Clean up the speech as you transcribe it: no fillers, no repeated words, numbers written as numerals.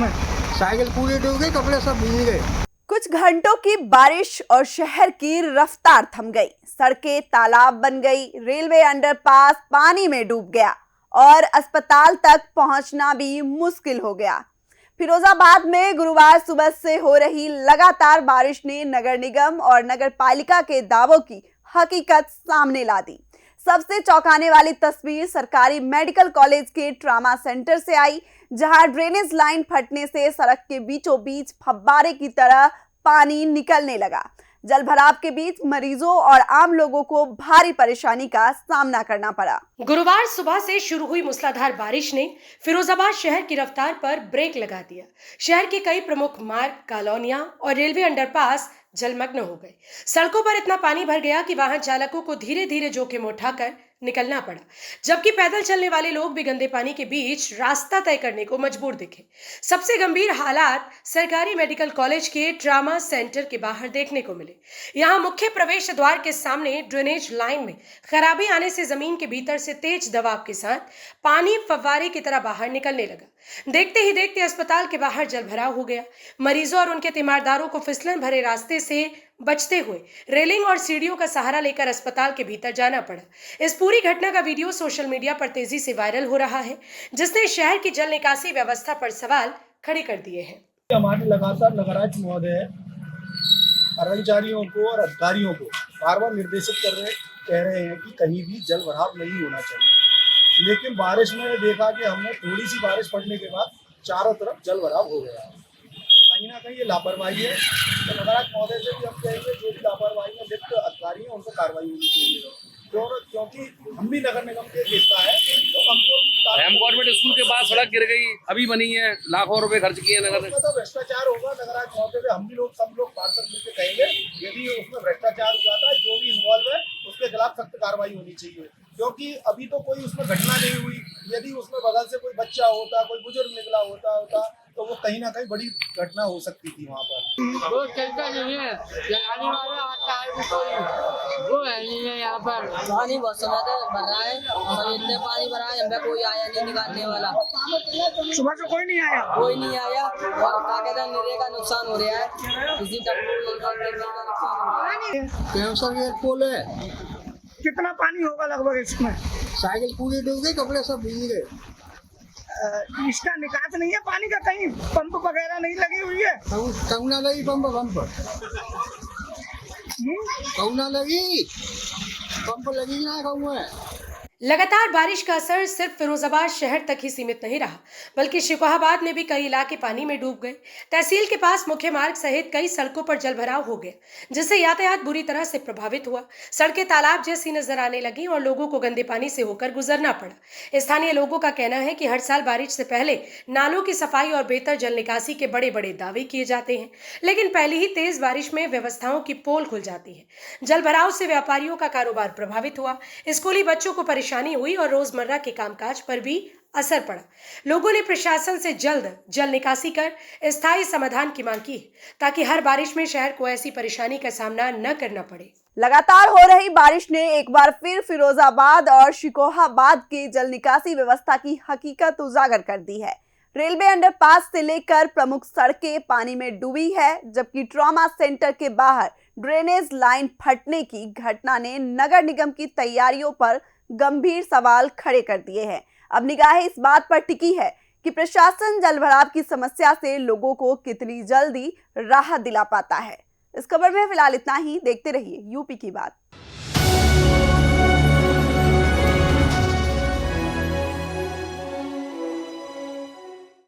इसमें। साइकिल पूरी डूब गई, कपड़े सब भीग गए। कुछ घंटों की बारिश और शहर की रफ्तार थम गई। सड़कें तालाब बन गई, रेलवे अंडरपास पानी में डूब गया और अस्पताल तक पहुंचना भी मुश्किल हो गया। फिरोजाबाद में गुरुवार सुबह से हो रही लगातार बारिश ने नगर निगम और नगर पालिका के दावों की हकीकत सामने ला दी। सबसे चौंकाने वाली तस्वीर सरकारी मेडिकल कॉलेज के ट्रामा सेंटर से आई, जहां ड्रेनेज लाइन फटने से सड़क के बीचों बीच फव्वारे की तरह पानी निकलने लगा। जल भराव के बीच मरीजों और आम लोगों को भारी परेशानी का सामना करना पड़ा। गुरुवार सुबह से शुरू हुई मूसलाधार बारिश ने फिरोजाबाद शहर की रफ्तार पर ब्रेक लगा दिया। शहर के कई प्रमुख मार्ग, कॉलोनियां और रेलवे अंडरपास जलमग्न हो गए। सड़कों पर इतना पानी भर गया कि वाहन चालकों को धीरे धीरे जोखिम उठाकर निकलना पड़ा, जबकि पैदल चलने वाले लोग भी गंदे पानी के बीच रास्ता तय करने को मजबूर दिखे। सबसे गंभीर हालात सरकारी मेडिकल कॉलेज के ट्रामा सेंटर के बाहर देखने को मिले। यहां मुख्य प्रवेश द्वार के सामने ड्रेनेज लाइन में खराबी आने से जमीन के भीतर से तेज दबाव के साथ पानी फव्वारे की तरह बाहर निकलने लगा। देखते ही देखते अस्पताल के बाहर जलभराव हो गया। मरीजों और उनके तीमारदारों को फिसलन भरे रास्ते से बचते हुए रेलिंग और सीढ़ियों का सहारा लेकर अस्पताल के भीतर जाना पड़ा। इस पूरी घटना का वीडियो सोशल मीडिया पर तेजी से वायरल हो रहा है, जिसने शहर की जल निकासी व्यवस्था पर सवाल खड़े कर दिए हैं। हमारे लगातार नगरायुक्त महोदय कर्मचारियों को और अधिकारियों को बार बार निर्देशित कह रहे हैं कि कहीं भी जल भराव नहीं होना चाहिए, लेकिन बारिश में देखा कि हमने थोड़ी सी बारिश पड़ने के बाद चारों तरफ जल भराव हो गया है। कहीं ना कहीं ये लापरवाही है। तो नगरायुक्त महोदय से भी हम कहेंगे जो भी लापरवाही में लिप्त अधिकारी हैं उन पर कार्रवाई होनी चाहिए, क्योंकि हम भी नगर निगम के हिस्सा है। तो हमको गवर्नमेंट स्कूल के पास सड़क गिर गई, अभी बनी है, लाखों रुपए खर्च किए नगर ने। तो भ्रष्टाचार होगा। नगरायुक्त महोदय हम भी लोग सब लोग पार्षद मिलकर कहेंगे यदि उसमें भ्रष्टाचार हुआ था, जो भी इन्वॉल्व है उसके खिलाफ सख्त कार्रवाई होनी चाहिए, क्योंकि अभी तो कोई उसमें घटना नहीं हुई। यदि उसमें बगल से कोई बच्चा होता, कोई बुजुर्ग निकला होता तो वो कहीं ना कहीं बड़ी घटना हो सकती थी वहाँ पर। वो चलता नहीं है, जलाने वाला आता है भी कोई, वो है नहीं है यहाँ पर। पानी बहुत समय से भर रहा है और इतने पानी भरा है, हमें कोई आया नहीं निकालने वाला। सुबह से कोई नहीं आया। कोई नहीं आया और कागज निरे का नुकसान हो रहा है, इसी का नुकसान हो रहा है। कैंसर के पोल है। कितना पानी होगा लगभग इसमें? साइकिल पूरी डूब गई, कपड़े सब भीग गए। इसका निकास नहीं है पानी का, कहीं पंप वगैरह नहीं लगी हुई है? कहूँ ना लगी पंप कहूँ ना लगी पंप लगी ना कहूँ है। लगातार बारिश का असर सिर्फ फिरोजाबाद शहर तक ही सीमित नहीं रहा, बल्कि शिकोहाबाद में भी कई इलाके पानी में डूब गए। तहसील के पास मुख्य मार्ग सहित कई सड़कों पर जलभराव हो गया, जिससे यातायात बुरी तरह से प्रभावित हुआ। सड़कें तालाब जैसी नजर आने लगी और लोगों को गंदे पानी से होकर गुजरना पड़ा। स्थानीय लोगों का कहना है कि हर साल बारिश से पहले नालों की सफाई और बेहतर जल निकासी के बड़े बड़े दावे किए जाते हैं, लेकिन पहली ही तेज बारिश में व्यवस्थाओं की पोल खुल जाती है। जलभराव से व्यापारियों का कारोबार प्रभावित हुआ, स्कूली बच्चों को परेशानी हुई और रोजमर्रा के कामकाज पर भी असर पड़ा। लोगों ने प्रशासन से जल्द जल निकासी कर स्थायी समाधान की मांग की, ताकि हर बारिश में शहर को ऐसी परेशानी का सामना न करना पड़े। लगातार हो रही बारिश ने एक बार फिर फिरोजाबाद और शिकोहाबाद के जल निकासी व्यवस्था की हकीकत उजागर कर दी है। रेलवे अंडरपास से लेकर प्रमुख सड़कें पानी में डूबी है, जबकि ट्रॉमा सेंटर के बाहर ड्रेनेज लाइन फटने की घटना ने नगर निगम की तैयारियों पर गंभीर सवाल खड़े कर दिए हैं। अब निगाहें इस बात पर टिकी है कि प्रशासन जलभराव की समस्या से लोगों को कितनी जल्दी राहत दिला पाता है। इस खबर में फिलहाल इतना ही। देखते रहिए यूपी की बात।